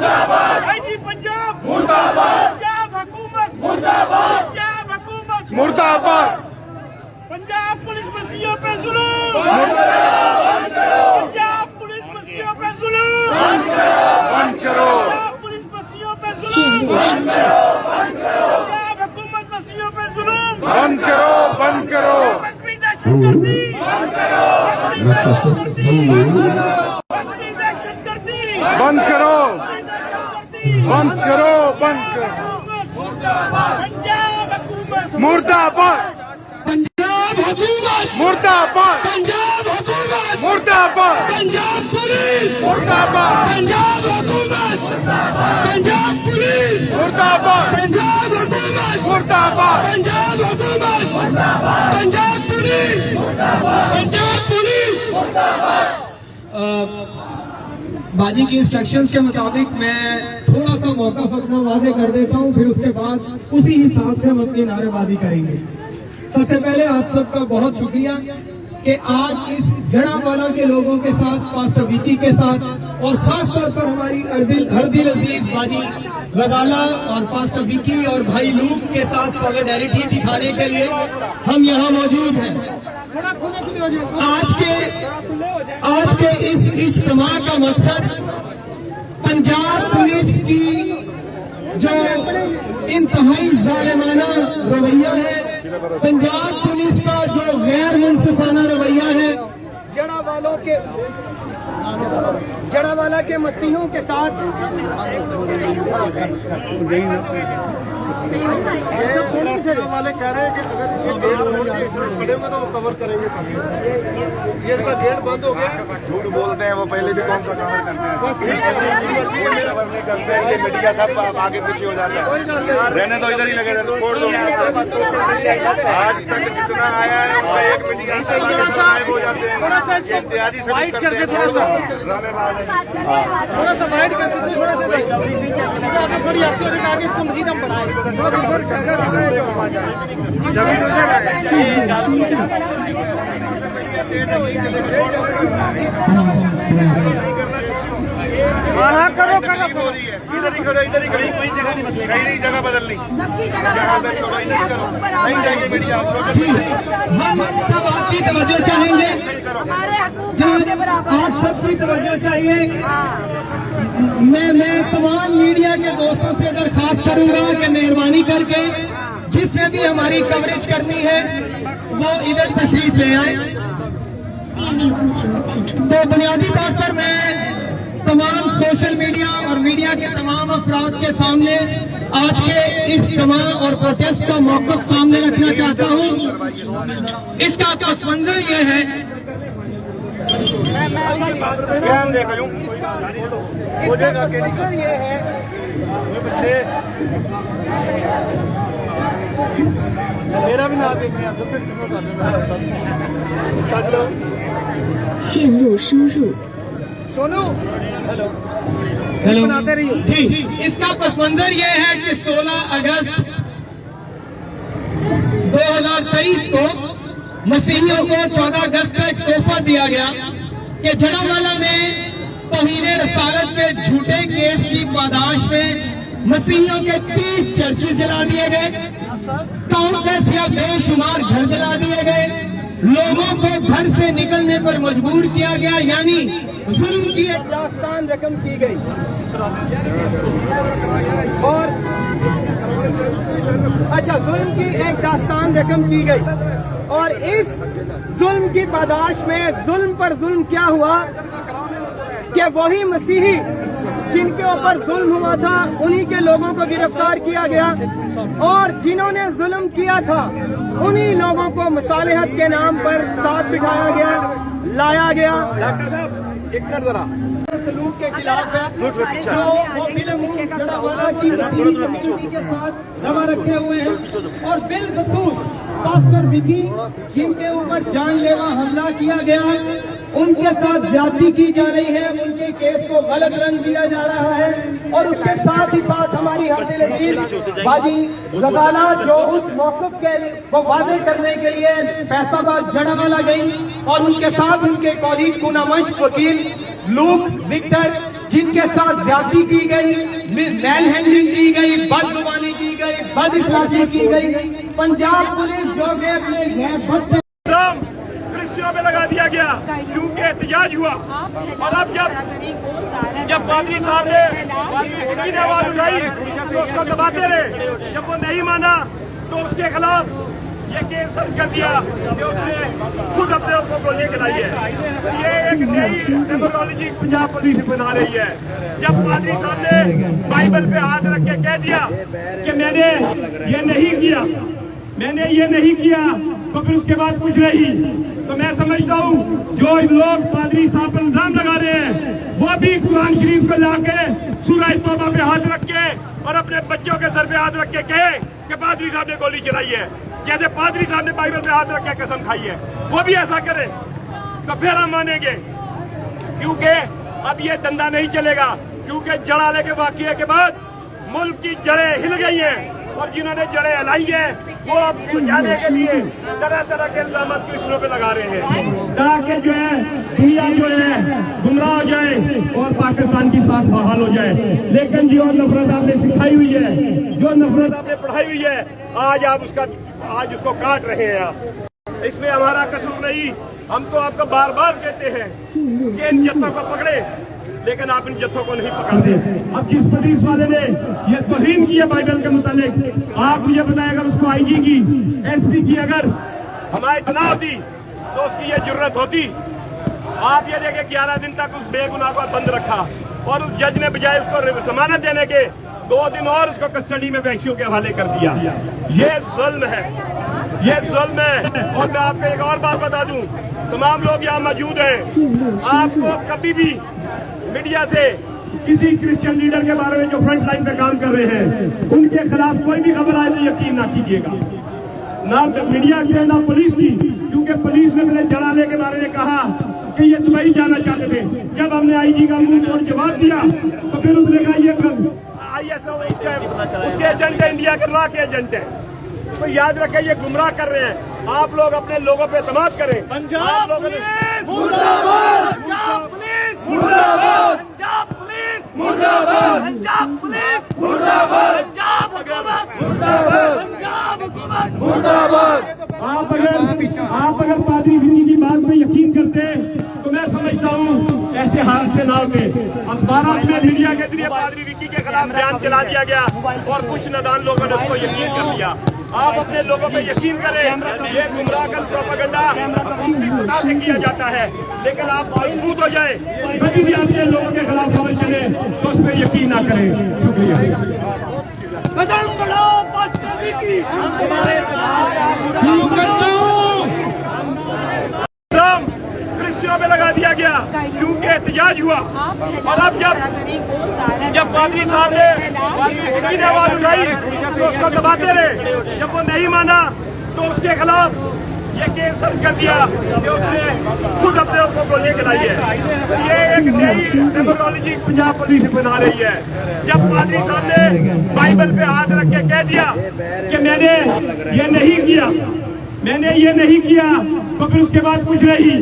मुर्दाबाद, आईजी पंजाब मुर्दाबाद, पंजाब हुकूमत मुर्दाबाद, पंजाब हुकूमत मुर्दाबाद, पंजाब पुलिस बसियों पे जुल्म बंद करो, पंजाब पुलिस बसियों पे जुल्म बंद करो, पंजाब पुलिस बसियों पे जुल्म बंद करो, पंजाब हुकूमत बसियों पे जुल्म बंद करो, दहशतगर्दी बंद करो, बंद करो, बंद करो, बंद करो, पंजाब हुकूमत मुर्दाबाद, पंजाब हुकूमत मुर्दाबाद, पंजाब हुकूमत मुर्दाबाद, पंजाब पुलिस मुर्दाबाद, पंजाब हुकूमत पंजाब पुलिस मुर्दाबाद, पंजाब हुकूमत मुर्दाबाद, पंजाब हुकूमत मुर्दाबाद, पंजाब पुलिस मुर्दाबाद, पंजाब पुलिस मुर्दाबाद। बाजी की इंस्ट्रक्शंस के मुताबिक मैं थोड़ा सा मौका अपना वादे कर देता हूँ, फिर उसके बाद उसी हिसाब से हम अपनी नारेबाजी करेंगे। सबसे पहले आप सबका बहुत शुक्रिया कि आज इस जड़ावाला के लोगों के साथ, पास्टर विकी के साथ और खास तौर पर हमारी हरदिल अजीज बाजी गजाला और पास्टर विकी और भाई लूक के साथ सॉलिडेरिटी दिखाने के लिए हम यहाँ मौजूद हैं। आज के इस इज्तिमा का मकसद पंजाब पुलिस की जो इंतहाई जालिमाना रवैया है, पंजाब पुलिस का जो गैर मुनसिफाना रवैया है, जड़ावाला के मसीहों के साथ वाले कह रहे हैं कि अगर इसे गेट छोड़ के पड़ेगा तो वो कवर करेंगे सब। ये इनका गेट बंद हो गया। झूठ बोलते हैं वो, पहले भी कौन सा कवर करते हैं, ये मीडिया सब आगे पीछे हो जाता है। रहने तो इधर ही लगे रहते, छोड़ दो। आज तक जितना आया है वो एक मीडिया से गायब हो जाते हैं। थोड़ा सा इत्यादि से वाइट करके थोड़ा सा वाइट कर, थोड़ा सा थोड़ी आगे आगे इसको मजीद हम बढ़ाएं। हाँ करो करो, इधर ही खड़ो, इधर ही खड़ो, कहीं जगह बदलनी, नहीं जाइए मीडिया। हम सब आपकी तवज्जो चाहेंगे, आप सबकी तवज्जो चाहिए। मैं तमाम मीडिया के दोस्तों से दरखास्त करूंगा कि मेहरबानी करके जिसने भी हमारी कवरेज करनी है वो इधर तशरीफ ले आए। तो बुनियादी तौर पर मैं तमाम सोशल मीडिया और मीडिया के तमाम अफराद के सामने आज के इज्तिमा और प्रोटेस्ट का मौक़िफ़ सामने रखना चाहता हूँ। इसका पस मंजर ये है, मेरा भी ना देखने सोनू हेलो जी। इसका पस मंजर ये है कि 16 अगस्त 2023 को मसीहियों को 14 अगस्त का एक तोहफा दिया गया कि जड़ावाला में तौहीन रसालत के झूठे केस की पादाश में मसीहियों के 30 चर्च जला दिए गए, काउंटलेस या बेशुमार घर जला दिए गए, लोगों को घर से निकलने पर मजबूर किया गया, यानी जुल्म की एक दास्तान रकम की गई। और अच्छा, जुल्म की एक दास्तान रकम की गई और इस जुल्म की पादाश में जुल्म पर जुल्म क्या हुआ कि वही मसीही जिनके ऊपर जुल्म हुआ था उन्हीं के लोगों को गिरफ्तार किया गया और जिन्होंने जुल्म किया था उन्हीं लोगों को मसालेहत के नाम पर साथ बिठाया गया, लाया गया। एक मिनट जरा, सलूक के खिलाफ है जो वो जड़ावाला की कम्युनिटी के साथ जमा रखे हुए हैं और बिलखसूस पास्टर विकी जिनके ऊपर जानलेवा हमला किया गया है उनके साथ ज्यादती की जा रही है, उनके केस को गलत रंग दिया जा रहा है और उसके साथ ही साथ हमारी हरदिल अजीज बाजी गजाला जो उस मौक़िफ़ के को वादे करने के लिए फैसलाबाद जड़ावाला गई और उनके साथ उनके कॉलीग पूनामश वकील लूक विक्टर जिनके साथ ज्यादती की गई, मैन हैंडलिंग की गई, बदजुबानी की गई, बद इखलासी की गई, पंजाब पुलिस जो कि अपने कृष्णों में लगा दिया गया क्योंकि एहतजाज हुआ। और अब जब पादरी साहब ने आवाज उठाई तो उसको दबाते रहे। जब वो नहीं माना तो उसके खिलाफ ये केस दर्ज कर दिया कि उसने खुद अपने ऊपर गोली चलाई है। ये एक नई डेमोक्रेसी पंजाब पुलिस बना रही है। जब पादरी साहब ने बाइबल पे हाथ रख के कह दिया कि मैंने ये नहीं किया तो फिर उसके बाद कुछ नहीं, तो मैं समझता हूँ जो लोग पादरी साहब पर इल्जाम लगा रहे हैं वो भी कुरान शरीफ को लाके सूरह तौबा पे हाथ रख के और अपने बच्चों के सर पे हाथ रख के कहे कि पादरी साहब ने गोली चलाई है। जैसे पादरी साहब ने बाइबल पे हाथ रख के कसम खाई है, वो भी ऐसा करे तो फिर हम मानेंगे। क्योंकि अब ये धंधा नहीं चलेगा, क्योंकि जड़ाले के वाकये के बाद मुल्क की जड़ें हिल गई हैं और जिन्होंने जड़ें हिलाई है वो अब सुलझाने के लिए तरह तरह के इल्जाम कृष्णों पे लगा रहे हैं ताकि जो है दुनिया जो है गुमराह हो जाए और पाकिस्तान की साथ बहाल हो जाए। लेकिन जो नफरत आपने सिखाई हुई है, जो नफरत आपने पढ़ाई हुई है, आज उसको काट रहे हैं आप। इसमें हमारा कसूर नहीं। हम तो आपको बार बार कहते हैं कि इन जत्थों को पकड़े, लेकिन आप इन जत्थों को नहीं पकड़ते। अब जिस पुलिस वाले ने ये तौहीन की है बाइबल के मुतालिक, आप मुझे बताएं अगर उसको आईजी की, एसपी की अगर हमारी इतना होती तो उसकी ये जरूरत होती। आप ये देखें 11 दिन तक उस बेगुनाह को बंद रखा और उस जज ने बजाय उसको जमानत देने के 2 दिन और उसको कस्टडी में वैक्सियों के हवाले कर दिया। ये जुल्म है, ये जुल्म है। और मैं आपको एक और बात बता दूं, तमाम लोग यहाँ मौजूद हैं, आपको कभी भी मीडिया से किसी क्रिश्चियन लीडर के बारे में जो फ्रंट लाइन पे काम कर रहे हैं उनके खिलाफ कोई भी खबर आए तो यकीन ना कीजिएगा, ना मीडिया की ना पुलिस की। क्योंकि पुलिस ने मेरे जड़ाले के बारे में कहा कि ये दुबई जाना चाहते थे। जब हमने आईजी का मुंह तोड़ जवाब दिया तो फिर उसने कहा ये ISO उसके एजेंट है, इंडिया के लॉ के एजेंट है। तो याद रखें ये गुमराह कर रहे हैं। आप लोग अपने लोगों पे एतमाद करें। पंजाब पुलिस मुर्दाबाद, पंजाब पुलिस मुर्दाबाद, पंजाब पुलिस मुर्दाबाद, पंजाब पुलिस मुर्दाबाद, पंजाब हुकूमत मुर्दाबाद, पंजाब हुकूमत मुर्दाबाद। आप अगर पादरी विक्की की बात में यकीन करते तो मैं समझता हूँ ऐसे हाल से ना होते। अखबारों में मीडिया के जरिए पादरी विक्की के खिलाफ बयान चला दिया गया और कुछ नादान लोगों ने उसको यकीन कर लिया। आप अपने लोगों पे यकीन करें, ये गुमराह कर प्रोपेगेंडा अपनी सदा से किया जाता है, लेकिन आप मजबूत हो जाए कभी भी आपके लोगों के खिलाफ खबर चले तो उस पर यकीन ना करें। शुक्रिया। कदम बढ़ाओ कृष्णों में लगा दिया गया क्योंकि एहतजाज हुआ। और अब जब पादरी साहब ने आवाज उठाई तो उसको दबाते रहे। जब वो नहीं माना तो उसके खिलाफ ये केस दर्ज कर दिया कि उसने खुद अपने ऊपर गोली चलाई है। ये एक नई डेमोक्रेसी पंजाब पुलिस बना रही है। जब पादरी साहब ने बाइबल पे हाथ रख के कह दिया कि मैंने ये नहीं किया तो फिर उसके बाद कुछ नहीं,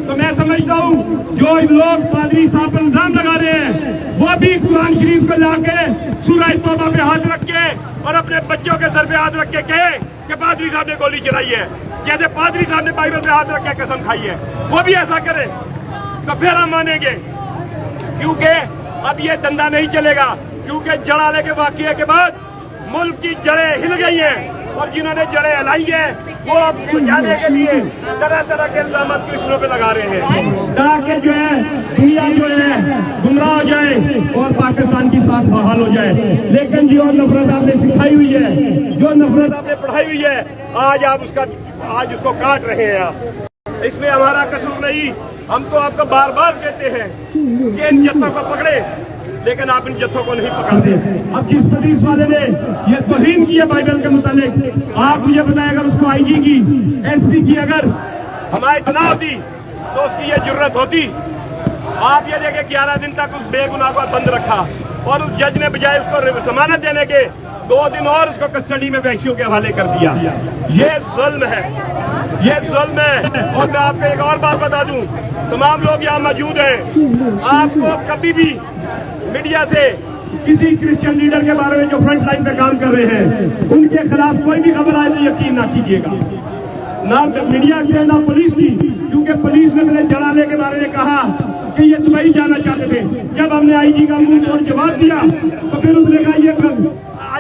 तो मैं समझता हूँ जो लोग पादरी साहब पर इल्जाम लगा रहे हैं वो भी कुरान शरीफ को लाके सूरह तौबा पे हाथ रख के और अपने बच्चों के सर पे हाथ रख के कहे कि पादरी साहब ने गोली चलाई है। जैसे पादरी साहब ने बाइबल पे हाथ रख के कसम खाई है, वो भी ऐसा करे तो फिर हम मानेंगे। क्योंकि अब ये धंधा नहीं चलेगा, क्योंकि जड़ाले के वाकये के बाद मुल्क की जड़ें हिल गई हैं और जिन्होंने जड़ें हिलाई है वो अब सुलझाने के लिए तरह तरह के इल्जाम कृष्णों पे लगा रहे हैं ताकि जो है दुनिया जो है गुमराह हो जाए और पाकिस्तान की साथ बहाल हो जाए। लेकिन जो नफरत आपने सिखाई हुई है, जो नफरत आपने पढ़ाई हुई है, आज उसको काट रहे हैं आप। इसमें हमारा कसूर नहीं। हम तो आपको बार बार कहते हैं कि इन जत्थों को पकड़े, लेकिन आप इन जत्थों को नहीं पकड़ते। अब जिस पुलिस वाले ने ये तौहीन की है बाइबल के मुतालिक, आप मुझे बताएं अगर उसको आईजी की, एसपी की अगर हमारी इतना होती तो उसकी ये जरूरत होती। आप ये देखें 11 दिन तक उस बेगुनाह को बंद रखा और उस जज ने बजाय उसको जमानत देने के 2 दिन और उसको कस्टडी में वैक्सियों के हवाले कर दिया। ये जुल्म है, ये जुल्म है। और मैं आपको एक और बात बता दूं, तमाम लोग यहाँ मौजूद हैं, आपको कभी भी मीडिया से किसी क्रिश्चियन लीडर के बारे में जो फ्रंट लाइन पे काम कर रहे हैं उनके खिलाफ कोई भी खबर आए तो यकीन ना कीजिएगा, ना मीडिया की ना पुलिस की, क्योंकि पुलिस ने मेरे जड़ाने के बारे में कहा कि ये दुबई जाना चाहते थे। जब हमने आईजी का मुंह तोड़ जवाब दिया तो फिर उसने कहा ये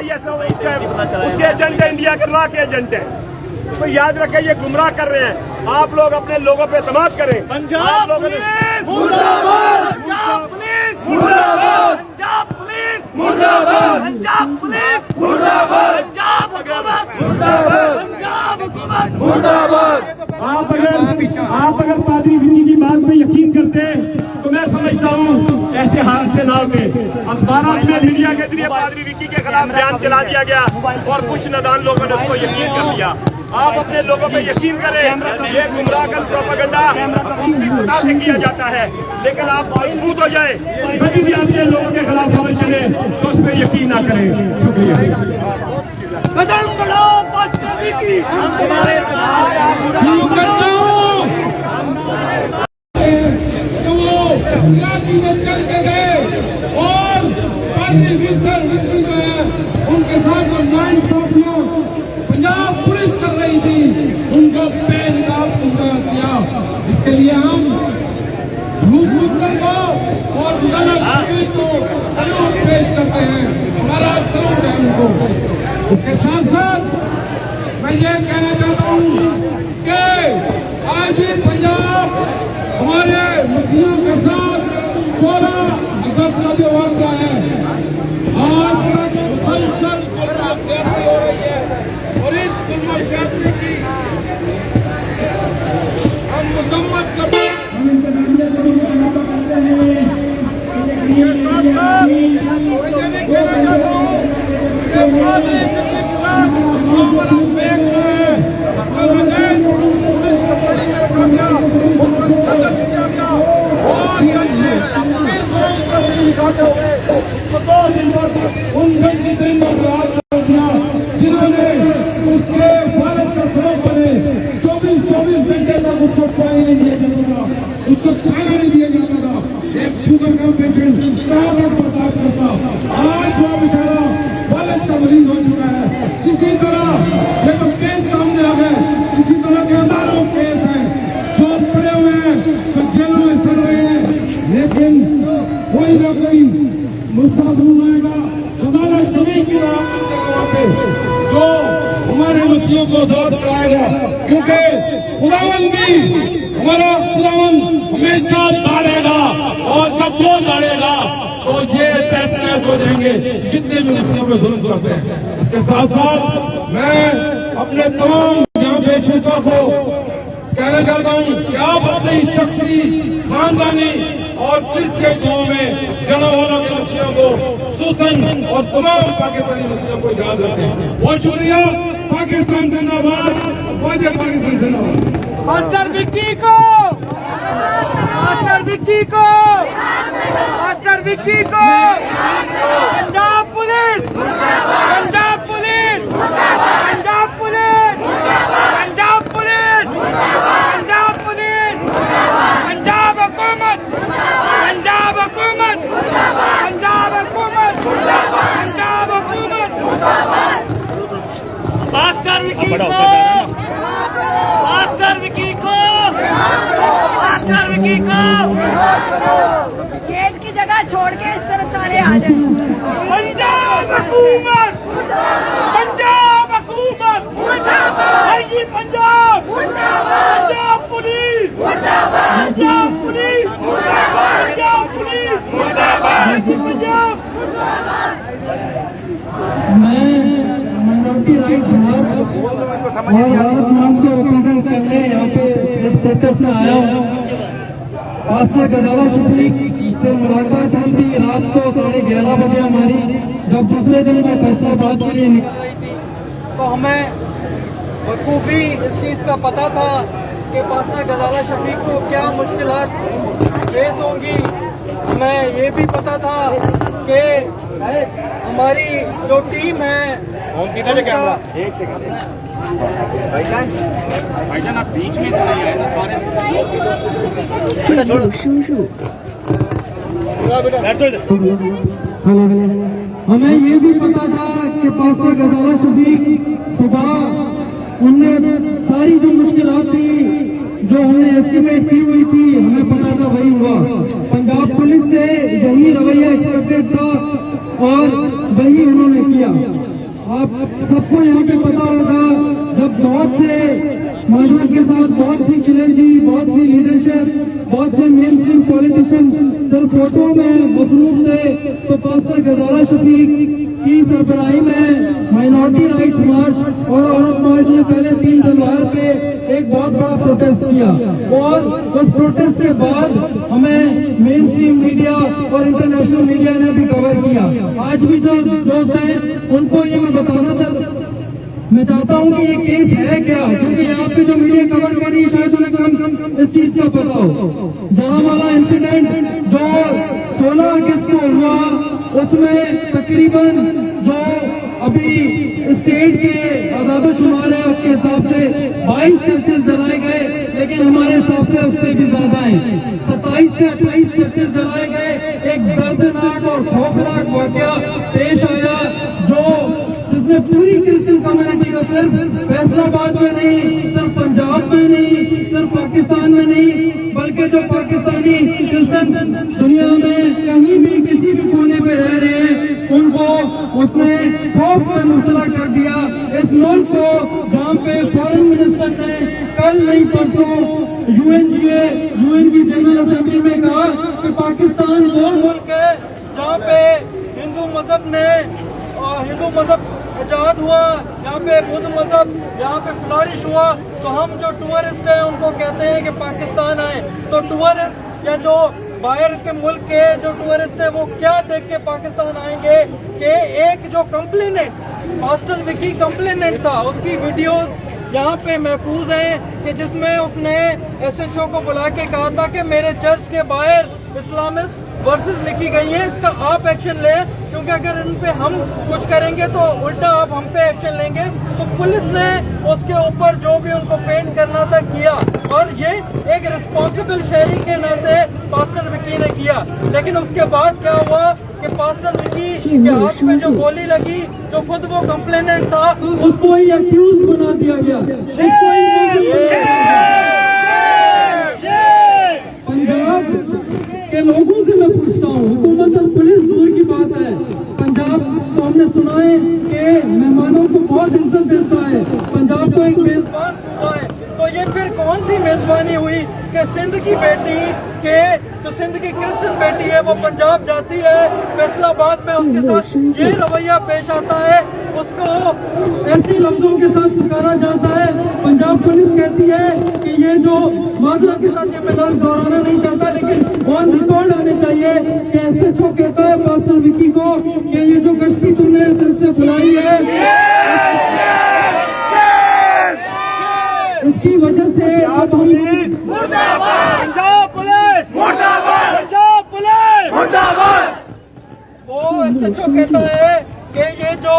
ISO उसके एजेंट है, इंडिया के लॉ के एजेंट है। तो याद रखें, ये गुमराह कर रहे हैं। आप लोग अपने लोगों पे एतमाद करें। पंजाब पुलिस मुर्दाबाद, पंजाब पुलिस मुर्दाबाद, पंजाब पुलिस मुर्दाबाद, पंजाब पुलिस मुर्दाबाद, पंजाब हुकूमत मुर्दाबाद, पंजाब हुकूमत मुर्दाबाद। आप अगर पादरी विक्की की बात में यकीन करते तो मैं समझता हूँ ऐसे हाल से ना होते। अखबारों में मीडिया के जरिए पादरी विक्की के खिलाफ बयान चला दिया गया और कुछ नादान लोगों ने उसको यकीन कर लिया। आप अपने लोगों पे यकीन करें, ये गुमराह कर प्रोपेगेंडा दूसरी सतह से किया जाता है, लेकिन आप मजबूत हो जाए, कभी भी आपके लोगों के खिलाफ खबर चले तो उस पर यकीन ना करें। शुक्रिया। कदम बढ़ो पास्टर विक्की, हमारे चल के गए और उनके साथ जो 9 ट्रॉफियां पंजाब पुलिस कर रही थी उनको बेनकाब किया। इसके लिए हम रूप मुस्लिम को और को सलूट पेश करते हैं, हमारा सलूट है उनको। उसके साथ साथ मैं ये कहना चाहता हूँ कि आज भी पंजाब हमारे मुस्लिमों के साथ 16 अगस्त का जो वाक़या है, आज तक मुसलसल ज्यादती हो रही है और इस ज्यादती की हम मजम्मत करते हैं। जिन्होंने उसके भारत का सड़क बने 24 घंटे तक उसको पानी नहीं दिया जाता था, उसको खाना नहीं दिया जाता था। एक शुगर का पेशेंट बर्दाश्त करता, आज वो बेचारा भारत का मरीज हो चुका है। इसी तरह जब केस सामने आ गए, इसी तरह के हजारों केस हैं जो पड़े हुए हैं, जो जेलों में सड़ रहे हैं, लेकिन कोई ना कोई मुस्तफा आएगा अदालत सभी की जगह पे जो हमारे मुस्लिमों को आजाद कराएगा, क्योंकि खुदावन भी हमारा खुदावन हमेशा लड़ेगा और जब वो लड़ेगा तो ये फैसले हो जाएंगे जितने भी मुस्लिमों पे जुल्म करते हैं। इसके साथ साथ मैं अपने तमाम यहाँ पेशेंटों को कहना चाहता हूँ कि आप अपनी शख्सी खानदानी और पुलिस के गाँव में जन्म वालों के मुस्लिमों को सुसन और तमाम पाकिस्तानी मुस्लिमों को याद रखें। बहुत शुक्रिया। पाकिस्तान जिंदाबाद, पाकिस्तान जिंदाबाद। पास्टर विक्की को, पास्टर विक्की को, पास्टर विक्की को, Punjab police, Punjab police, Punjab police, Punjab police, Punjab police, Punjab हुकूमत, पंजाब हुकूमत, पंजाब हुकूमत, पंजाब हुकूमत। पास्टर विक्की को, पास्टर विक्की को, पास्टर विक्की को जेल की जगह छोड़ के इस तरफ सारे आ जाए। पंजाब हुकूमत, पंजाब हुकूमत, IG Punjab, Punjab police, Punjab police, Punjab police, IG Punjab. Minority rights और भारत मार्च को रिप्रेजेंट करने यहाँ पे इस प्रोटेस्ट में आया हूँ। पास्टर गजाला शफीक से मुलाकात हुई थी रात को 11:30 बजे हमारी, जब दूसरे दिन में फैसलाबाद के लिए निकल रही थी तो हमें बखूबी इस चीज़ का पता था कि पास्टर गजाला शफीक को क्या मुश्किलात फेस होंगी। हमें ये भी पता था कि हमारी जो टीम है भाईजान आप बीच में तो नहीं आए ना सारे हमें ये भी पता था कि पास्टर गजाला शफीक सुबह उनने सारी जो मुश्किलात थी जो हमने एस्टिमेट की हुई थी हमें पता था वही हुआ। पंजाब पुलिस से यही रवैया एक्सपेक्टेड था और वही उन्होंने किया। आप सबको यहाँ पे पता होगा जब बहुत से माजरा के साथ बहुत सी खिलजी बहुत सी लीडरशिप बहुत से मेन स्ट्रीम पॉलिटिशियन सिर्फ फोटो में मसरूफ थे तो पास्टर गजाला शफीक की सरबराही में माइनॉरिटी राइट्स मार्च और औरत मार्च ने पहले 3 जनवरी पे एक बहुत बड़ा प्रोटेस्ट किया और उस प्रोटेस्ट के बाद हमें मेन स्ट्रीम मीडिया और इंटरनेशनल मीडिया ने भी कवर किया। आज भी जो दोस्त हैं उनको ये मैं बताना मैं चाहता हूँ कि ये केस है क्या, क्योंकि यहाँ पे जो मीडिया कवर कर रही है शायद उन्हें कम इस चीज का पता हो। जहाँ वाला इंसिडेंट जो 16 अगस्त को हुआ उसमें तकरीबन जो अभी स्टेट के आदादोशुमार है उसके हिसाब से 22 चर्चेज जलाए गए, लेकिन हमारे हिसाब से उससे भी ज्यादा हैं। 27 से 28 चर्चेज जलाए गए। एक दर्दनाक और खौफनाक वाकया पेश आया जिसने पूरी क्रिश्चियन कम्युनिटी को सिर्फ फैसलाबाद में नहीं, सिर्फ पंजाब में नहीं, सिर्फ पाकिस्तान में नहीं, बल्कि जो पाकिस्तानी क्रिश्चियन दुनिया में कहीं भी किसी भी कोने में रह रहे हैं उनको उसने खौफ में मुब्तला कर दिया। इस मुल्क को जहाँ पे फॉरेन मिनिस्टर ने कल नहीं परसों यूएन की जनरल असेंबली में कहा कि पाकिस्तान वो मुल्क है जहाँ पे हिंदू मजहब आजाद हुआ, यहाँ पे बुद्ध मजहब यहाँ पे फ्लरिश हुआ, तो हम जो टूरिस्ट हैं उनको कहते हैं कि पाकिस्तान आए। तो टूरिस्ट या जो बाहर के मुल्क के जो टूरिस्ट हैं वो क्या देख के पाकिस्तान आएंगे कि एक जो कंप्लेनेंट पास्टर विकी कंप्लेनेंट था उसकी वीडियोस यहाँ पे महफूज हैं कि जिसमें उसने SHO को बुला के कहा था कि मेरे चर्च के बाहर इस्लामिस्ट वर्सेस लिखी गई हैं, इसका आप एक्शन लें, क्योंकि अगर इन पे हम कुछ करेंगे तो उल्टा आप हम पे एक्शन लेंगे। तो पुलिस ने उसके ऊपर जो भी उनको पेंट करना था किया और ये एक रिस्पॉन्सिबल शहरी के नाते पास्टर विकी ने किया। लेकिन उसके बाद क्या हुआ कि पास्टर विकी के हाथ में जो गोली लगी, जो खुद वो कंप्लेनेंट था उसको ही एक्यूज बना दिया गया, उसको ही पंजाब के लोगों से मैं पूछता हूँ, हुकूमत और पुलिस दूर की बात है, पंजाब तो हमने सुना है कि मेहमानों को बहुत इज्जत देता है, पंजाब तो एक मेजबान सूबा है। तो ये फिर कौन सी मेजबानी हुई कि सिंध की बेटी के जो सिंध की क्रिश्चियन बेटी है वो पंजाब जाती है, फैसलाबाद में उसके साथ ये रवैया पेश आता है, उसको ऐसे लफ्जों के साथ पुकारा जाता है। पंजाब पुलिस कहती है कि ये जो माजरा के साथ ये मैदान दोहराना नहीं चाहता, लेकिन ऑन रिकॉर्ड आने चाहिए कि SHO कहता है पास्टर विकी को कि ये जो गश्ती तुमने सिलसिले फैलाई है इसकी वजह से अब हम पंजाब पुलिस मुर्दाबाद, पंजाब पुलिस मुर्दाबाद। वो SHO कहता है कि ये जो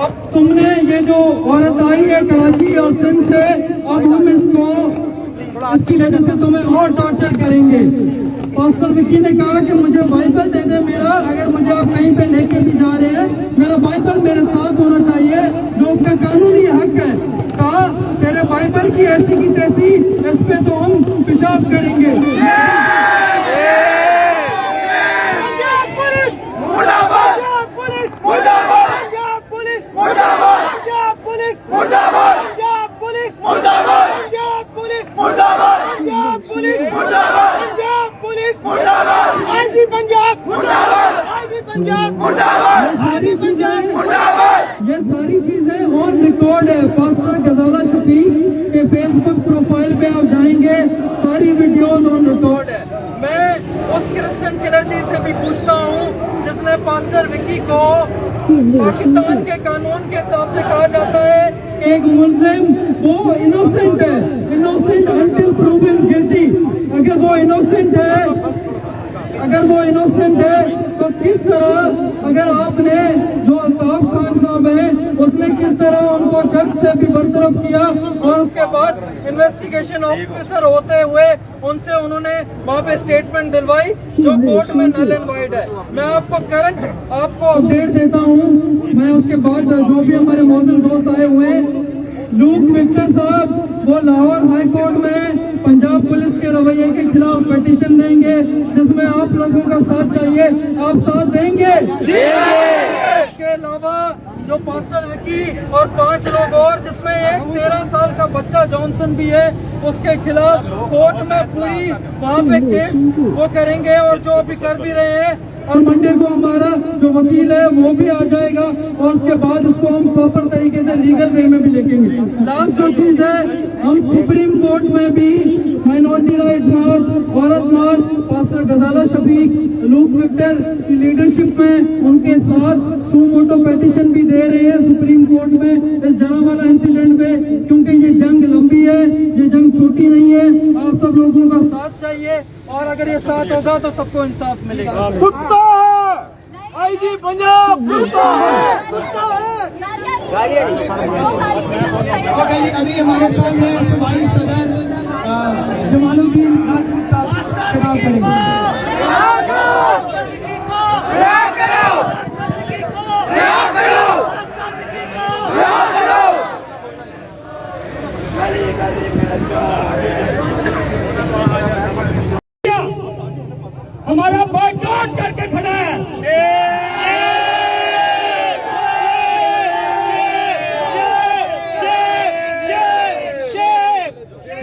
अब तुमने ये जो औरत आई है कराची और सिंध से, अब हम इसको इसकी वजह से तुम्हें और टॉर्चर करेंगे। पास्टर विकी ने कहा कि मुझे बाइबल दे दे मेरा, अगर मुझे आप कहीं पे लेके भी जा रहे हैं मेरा बाइबल मेरे साथ होना चाहिए जो उसका कानूनी हक है। कहा तेरे बाइबल की ऐसी की तैसी इस पे तो हम पेशाब करेंगे। ये सारी चीजें ऑन रिकॉर्ड है। पास्टर गजाला शफीक के फेसबुक प्रोफाइल पे आप जाएंगे, सारी वीडियोस ऑन रिकॉर्ड है। मैं उस क्रिश्चियन क्लर्जी से भी पूछता हूँ जिसने पास्टर विकी को पाकिस्तान के कानून के हिसाब से कहा जाता है कि एक मुल्जिम वो इनोसेंट है, इनोसेंट अंटिल प्रूवन गिल्टी। अगर वो इनोसेंट है, अगर वो इनोसेंट है तो किस तरह, अगर आपने जो अल्ताफ खान साहब है उसने किस तरह उनको जज से भी बरतरफ किया और उसके बाद इन्वेस्टिगेशन ऑफिसर होते हुए उनसे उन्होंने वहाँ पे स्टेटमेंट दिलवाई जो कोर्ट में नल एंड वाइड है। मैं आपको करंट आपको अपडेट देता हूँ। मैं उसके बाद जो भी हमारे मौजूद दोस्त आए हुए हैं, लूक विक्टर साहब वो लाहौर हाई कोर्ट में पंजाब पुलिस के रवैये के खिलाफ पिटीशन देंगे जिसमें आप लोगों का साथ चाहिए। आप साथ देंगे? इसके अलावा जो पास्टर हकी और 5 लोग और जिसमें एक 13 साल का बच्चा जॉनसन भी है उसके खिलाफ कोर्ट में पूरी वहाँ पे केस वो करेंगे और जो अभी कर भी रहे हैं। और मंडे को हमारा जो वकील है वो भी आ जाएगा और उसके बाद उसको हम प्रॉपर तरीके से लीगल वे में भी लेंगे। लास्ट जो चीज है, हम सुप्रीम कोर्ट में भी माइनॉरिटी राइट मार्च, औरत मार्च, पास्टर गजाला शफीक, लूक विक्टर की लीडरशिप में उनके साथ सू मोटो पिटीशन भी दे रहे हैं सुप्रीम कोर्ट में इस जरावाला इंसिडेंट पे, क्योंकि ये जंग लंबी है, ये जंग छोटी नहीं है। आप सब लोगों का साथ चाहिए और अगर ये साथ होगा तो सबको इंसाफ मिलेगा। कुत्ता है आईजी पंजाब, कुत्ता है। अभी हमारे सामने सूबाई सदर जमालुद्दीन राजपूत साहब खिताब करेंगे। हमारा बॉयकॉट करके खड़ा है।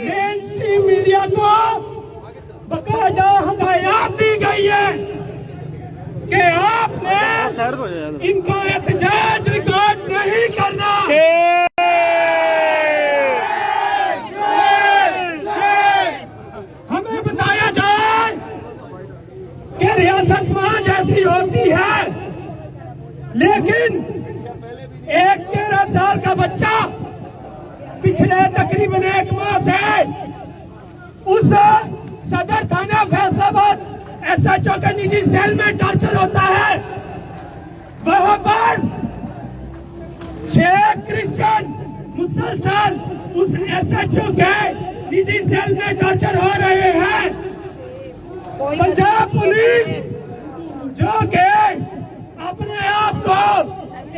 मेन स्ट्रीम मीडिया को बकायदा हदायत दी गई है कि आपने इनका एहतजाज रिकॉर्ड नहीं करना। हमें बताया जाए कि रियासत मां जैसी होती है, लेकिन एक 13 साल का बच्चा पिछले तकरीबन 1 माह से उस सदर थाना फैसलाबाद SHO के निजी सेल में टॉर्चर होता है। वहां पर 6 क्रिश्चियन मुसलसल उस SHO के निजी सेल में टॉर्चर हो रहे हैं। पंजाब पुलिस जो कि अपने आप को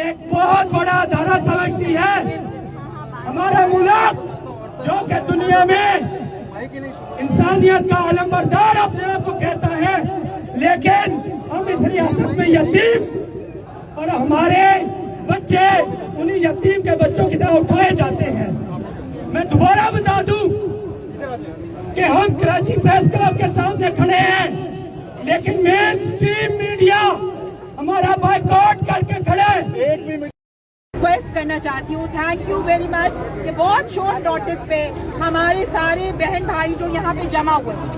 एक बहुत बड़ा धारा समझती है, हमारा मुल्क जो कि दुनिया में इंसानियत का अलंबरदार अपने आप को कहता है, लेकिन हम इस रियासत में यतीम और हमारे बच्चे उन्हीं यतीम के बच्चों की तरह उठाए जाते हैं। मैं दोबारा बता दूं कि हम कराची प्रेस क्लब के सामने खड़े हैं, लेकिन मेन स्ट्रीम मीडिया हमारा बायकॉट करके खड़े। रिक्वेस्ट करना चाहती हूँ, थैंक यू वेरी मच कि बहुत शॉर्ट नोटिस पे हमारे सारे बहन भाई जो यहाँ पे जमा हुए हैं।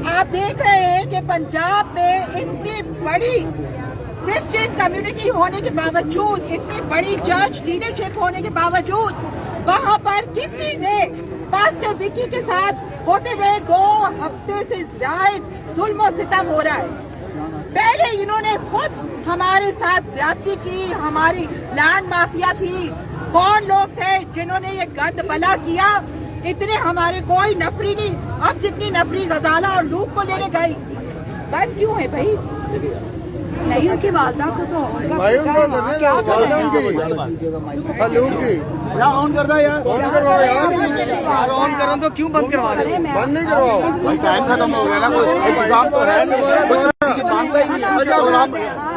आप देख रहे हैं कि पंजाब में इतनी बड़ी क्रिश्चियन कम्युनिटी होने के बावजूद, इतनी बड़ी चर्च लीडरशिप होने के बावजूद वहाँ पर किसी ने पास्टर विकी के साथ होते हुए 2 हफ्ते से ज्यादा जुल्म और सितम हो रहा है। पहले इन्होंने खुद हमारे साथ ज्यादती की, हमारी लैंड माफिया थी। कौन लोग थे जिन्होंने ये गंद बला किया? इतने हमारे कोई नफरी नहीं। अब जितनी नफरी गजाला और लूक को लेने गई, बंद क्यों है भाई? नहीं, उनकी वालदा को तो भाई उनको करने दो, वालदा उनकी लूक की ऑन कर दो यार, ऑन करवाओ यार, ऑन करो तो क्यों बंद करवा रहे हो? बंद नहीं करवाओ भाई, टाइम खत्म हो गया ना, कोई एग्जाम तो है नहीं, मांगता ही नहीं,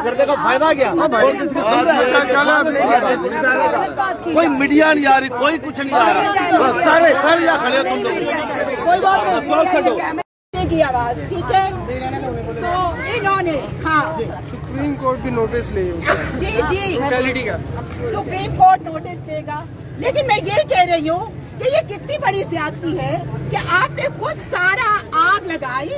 करने का फायदा क्या? कोई मीडिया नहीं आ रही, कोई कुछ नहीं आ रहा, सारे यहाँ खड़े तुम लोग, कोई बात नहीं की आवाज, ठीक है? तो इन्होंने सुप्रीम कोर्ट भी नोटिस ले जी क्वालिटी का सुप्रीम कोर्ट नोटिस देगा, लेकिन मैं ये कह रही हूँ कि ये कितनी बड़ी ज्यादती है कि आपने खुद सारा आग लगाई,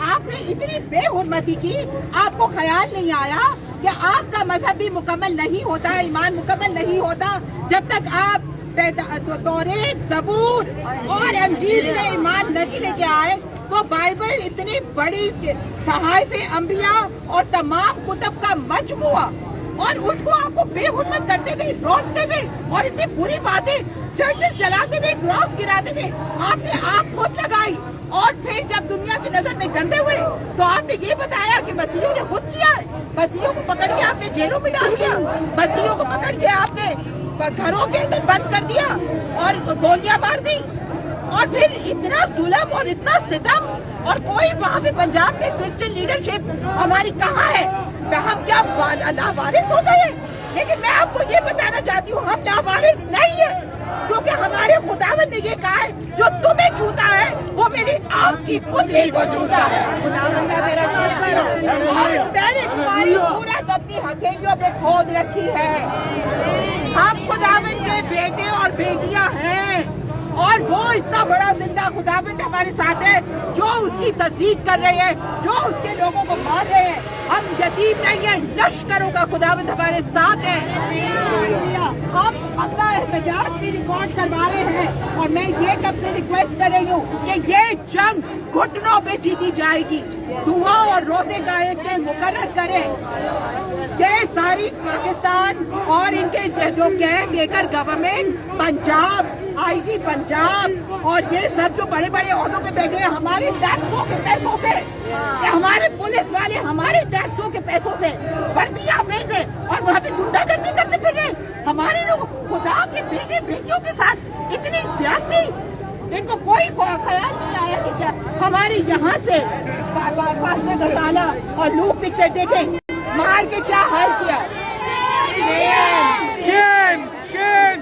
आपने इतनी बेहुरमती की, आपको ख्याल नहीं आया कि आपका मजहब भी मुकम्मल नहीं होता, ईमान मुकम्मल नहीं होता जब तक आप तौरेत, ज़बूर और इंजील में ईमान नहीं लेके आए। वो बाइबल इतनी बड़ी सहाइफे अंबिया और तमाम कुतुब का मजमुआ, और उसको आपको बेहुरमत करते हुए, रोकते हुए और इतनी बुरी बातें, चर्चेस जलाते हुए, क्रॉस गिराते हुए आपने आंख खुद लगाई। और फिर जब दुनिया की नजर में गंदे हुए तो आपने ये बताया कि मसीहों ने खुद किया है। मसीहों को पकड़ के आपने जेलों में डाल दिया, मसीहों को पकड़ के आपने घरों के अंदर बंद कर दिया और गोलियां मार दी। और फिर इतना जुल्म और इतना सितम, और कोई वहाँ पे पंजाब में क्रिश्चियन लीडरशिप हमारी कहाँ है? हम क्या लावारिस हो गए? लेकिन मैं आपको ये बताना चाहती हूँ, हम लावारिस नहीं है, क्योंकि हमारे खुदावंद ने ये कहा है, जो तुम्हें छूता है वो मेरी आपकी पुतली को छूता है। खुदावंद का मेरा नाम करो। और मैंने तुम्हारी सूरत अपनी हथेलियों पे खोद रखी है। हम खुदावंद के बेटे और बेटियां हैं, और वो इतना बड़ा जिंदा खुदावंद हमारे साथ है, जो उसकी तस्दीक कर रहे हैं, जो उसके लोगों को मार रहे हैं। हम यतीम नहीं है, लश्करों का खुदावंद हमारे साथ है। हम अपना एहतजाज भी रिकॉर्ड करवा रहे हैं, और मैं ये कब से रिक्वेस्ट कर रही हूँ कि ये जंग घुटनों पे जीती जाएगी। दुआ और रोजे का एक दिन मुकर्रर करें। ये सारी पाकिस्तान और इनके जो गैंग लेकर गवर्नमेंट, पंजाब, आईजी पंजाब और ये सब जो बड़े बड़े ऑटो पे बैठे हैं, हमारे टैक्सों के पैसों से, हमारे पुलिस वाले हमारे टैक्सों के पैसों से वर्दियां मिल रहे और वहाँ पे गुंडागर्दी करते फिर रहे। हमारे लोग खुदा के बेटे बेटियों के साथ इतनी ज्यादती, इनको कोई ख्याल नहीं आया कि क्या हमारे यहाँ से पास्टर गजाला और लूक विक्टर देखें मार के क्या हाल किया।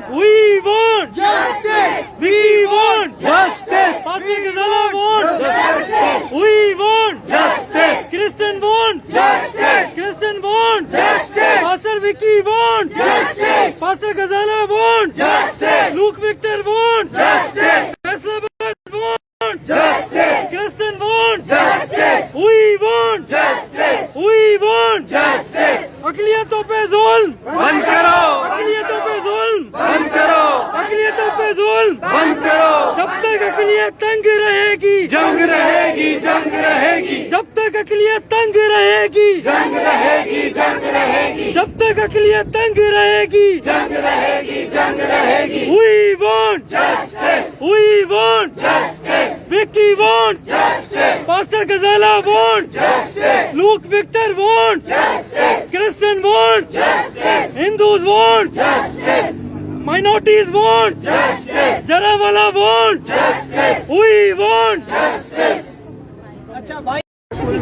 We want justice. We want justice. Pastor Gazala want justice. We want justice. Christian want justice. Christian want justice. Pastor Vicky want justice. Pastor Gazala want justice. Luke Victor want justice. Islamabad want justice. Christian want justice. We want justice. We want justice. अक़लियतों पे जुल्म बंद करो। अक़लियतों पे जुल्म बंद करो। अक़लियतों पे जुल्म बंद करो। जब तक अक़लियत तंग रहेगी, जंग रहेगी, जंग रहेगी। जब तक अक़लियत तंग रहेगी, जंग रहेगी, जंग रहेगी। जब तक अक़लियत तंग रहेगी, जंग रहेगी, जंग रहेगी। We want justice. We want justice. Vicky want justice. Pastor Gazala want justice. Luke Victor want justice. Christian want justice. Hindus want justice. Minorities want justice. Jarawala want justice. We want justice. अच्छा भाई,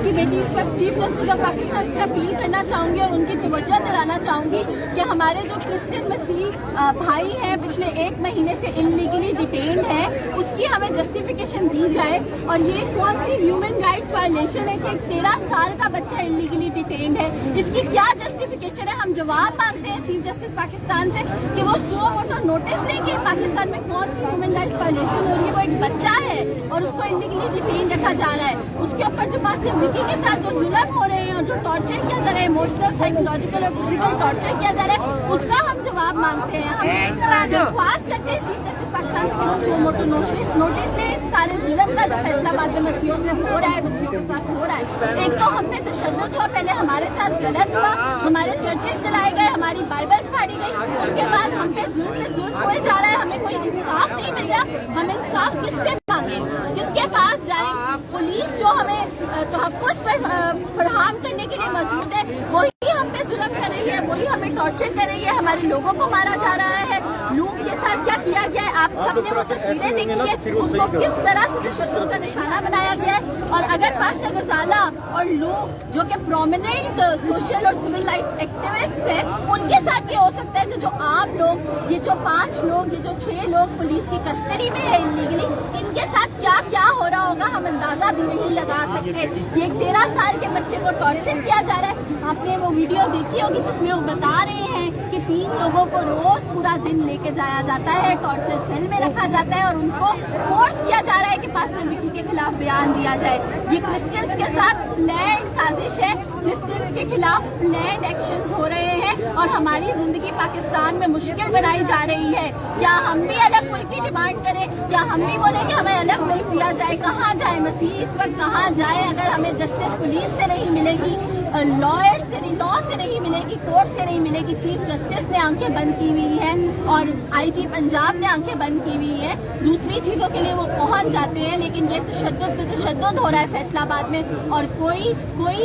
की बेटी इस वक्त chief justice of Pakistan से appeal करना चाहूंगी और उनकी तवज्जो दिलाना चाहूंगी कि हमारे जो क्रिश्चियन मसीह भाई हैं पिछले 1 महीने से इलीगली डिटेन्ड है, उसकी हमें जस्टिफिकेशन दी जाए। और ये कौन सी ह्यूमन राइट्स वायलेशन है कि एक 13 साल का बच्चा इलीगली डिटेन्ड है, इसकी क्या जस्टिफिकेशन है? हम जवाब मांगते हैं चीफ जस्टिस पाकिस्तान से कि वो सो मोटो नोटिस लेंगे पाकिस्तान में कौन सी ह्यूमन राइट्स वायलेशन हो रही है। वो एक बच्चा है और उसको इलीगली डिटेन रखा जा रहा है, उसके ऊपर जो पास्टर विकी के साथ जो जुल्म हो रहे हैं और जो टॉर्चर किया जा रहा है, इमोशनल, साइकोलॉजिकल और फिजिकल टॉर्चर किया जा रहा है, उसका हम जवाब मांगते हैं। हम दरख्वास्त करते हैं चीफ जस्टिस पाकिस्तान से कि वो सो मोटो नोटिस ले इस सारे जुल्म का जो फैसलाबाद में मसीहों से हो रहा है, मसीहों के साथ हो रहा है। एक तो हम पे तशद्दुद हुआ, पहले हमारे साथ गलत हुआ, हमारे चर्चेस जलाए गए, हमारी बाइबल्स फाड़ी गई, उसके बाद हम पे जुल्म हुए जा रहा है, हमें कोई इंसाफ नहीं मिल रहा। हम इंसाफ किससे मांगे, किसके पास जाए? पुलिस जो हमें तहफ़्फ़ुज़ पर फराहम करने के लिए मौजूद है, वही हम पे जुल्म कर रही है, वही हमें टॉर्चर कर रही है, हमारे लोगों को मारा जा रहा है। लूक के साथ क्या किया गया है, आप सबने वो तस्वीरें देखी है, उसको किस तरह से तशद्दुद का निशाना बनाया गया है। और अगर पास्टर गजाला और लूक जो कि प्रोमिनेंट सोशल और सिविल राइट्स एक्टिविस्ट हैं, उनके साथ ये हो सकता है, तो जो आम लोग, ये जो 5 लोग, ये जो 6 लोग पुलिस की कस्टडी में है इलीगली, इनके साथ क्या क्या हो रहा होगा हम अंदाजा भी नहीं लगा सकते। ये 13 साल के बच्चे को टॉर्चर किया जा रहा है। आपने वो वीडियो देखी होगी जिसमें वो बता रहे हैं कि 3 लोगों को रोज पूरा दिन लेके जाया जाता है, टॉर्चर सेल में रखा जाता है और उनको फोर्स किया जा रहा है कि पास्टर विकी के खिलाफ बयान दिया जाए। ये क्रिश्चियंस के साथ प्लान्ड साजिश है, क्रिश्चियंस के खिलाफ प्लान्ड एक्शंस हो रहे हैं और और हमारी जिंदगी पाकिस्तान में मुश्किल बनाई जा रही है। क्या हम भी अलग मुल्क की डिमांड करें? क्या हम भी बोले कि हमें अलग मुल्क दिया जाए? कहाँ जाए मसीह इस वक्त, कहाँ जाए अगर हमें जस्टिस पुलिस से नहीं मिलेगी, लॉ से नहीं मिलेगी, कोर्ट से नहीं मिलेगी। चीफ जस्टिस ने आंखें बंद की हुई है और IG पंजाब ने आंखें बंद की हुई है। दूसरी चीजों के लिए वो पहुंच जाते हैं, लेकिन ये तशद्दुद पे तशद्दुद हो रहा है फैसलाबाद में और कोई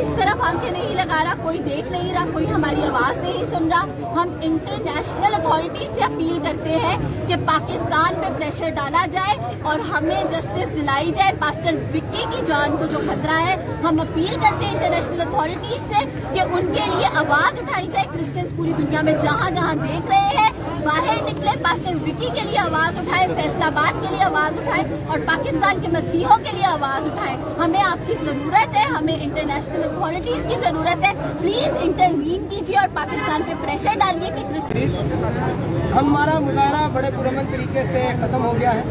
इस तरफ आंखें नहीं लगा रहा, कोई देख नहीं रहा, कोई हमारी आवाज नहीं सुन रहा। हम इंटरनेशनल अथॉरिटीज से अपील करते हैं कि पाकिस्तान पे प्रेशर डाला जाए और हमें जस्टिस दिलाई जाए। पास्टर विक्की की जान को जो खतरा है, हम अपील करते हैं इंटरनेशनल अथॉरिटीज से कि उनके लिए आवाज उठाई जाए। क्रिश्चियंस पूरी दुनिया में जहाँ जहाँ देख रहे हैं बाहर निकले, पास्टर विक्की के लिए आवाज उठाए, फैसलाबाद के लिए आवाज उठाए और पाकिस्तान के मसीहों के लिए आवाज उठाए। हमें आपकी जरूरत है, हमें इंटरनेशनल अथॉरिटीज की जरूरत है। प्लीज इंटरवीन कीजिए और पाकिस्तान पे प्रेशर डालिए कि क्रिश्चियन। हमारा मुजाहरा बड़े पुरअमन तरीके से ख़त्म हो गया है,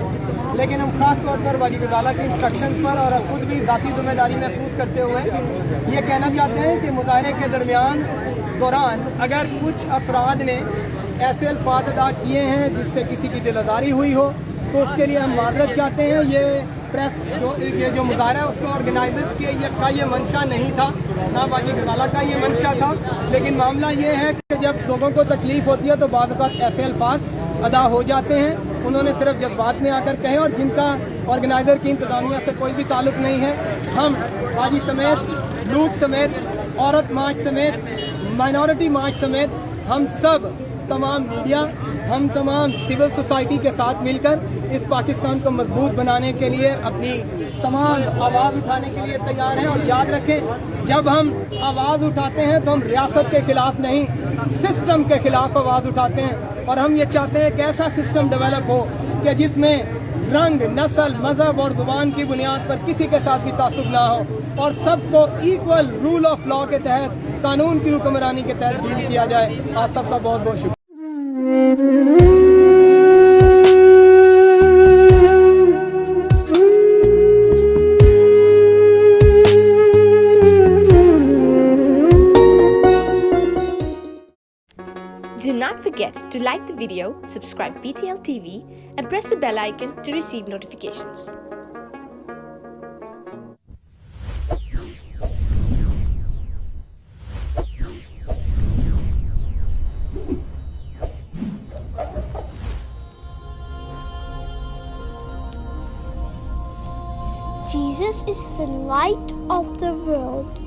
लेकिन हम खास तौर पर वाजी गजाला की इंस्ट्रक्शंस पर और खुद भी ज़ाती जिम्मेदारी महसूस करते हुए ये कहना चाहते हैं कि मुजाहरे के दौरान अगर कुछ अफराद ने ऐसे अल्फाज अदा किए हैं जिससे किसी की दिलदारी हुई हो तो उसके लिए हम माजरत चाहते हैं। ये प्रेस जो मुजाहरा है उसको ऑर्गेनाइजर्स का ये मंशा नहीं था, ना वाजी गजाला का ये मंशा था, लेकिन मामला ये है कि जब लोगों को तकलीफ होती है तो बाद वक़्त ऐसे अल्फाज अदा हो जाते हैं। उन्होंने सिर्फ जज्बात में आकर कहे और जिनका ऑर्गेनाइजर की इंतजामिया से कोई भी ताल्लुक नहीं है। हम वाजी समेत, लूट समेत, औरत मार्च समेत, माइनॉरिटी मार्च समेत हम सब तमाम मीडिया, हम तमाम सिविल सोसाइटी के साथ मिलकर इस पाकिस्तान को मजबूत बनाने के लिए अपनी तमाम आवाज़ उठाने के लिए तैयार हैं। और याद रखें, जब हम आवाज़ उठाते हैं तो हम रियासत के खिलाफ नहीं, सिस्टम के खिलाफ आवाज़ उठाते हैं। और हम ये चाहते हैं कि ऐसा सिस्टम डेवलप हो कि जिसमें रंग, नस्ल, मजहब और जुबान की बुनियाद पर किसी के साथ भी तासुब ना हो और सबको इक्वल रूल ऑफ लॉ के तहत, कानून की हुक्मरानी के तहत डील किया जाए। आप सबका बहुत बहुत शुक्रिया। Do not forget to like the video, subscribe BTL TV and press the bell icon to receive notifications. Jesus is the light of the world.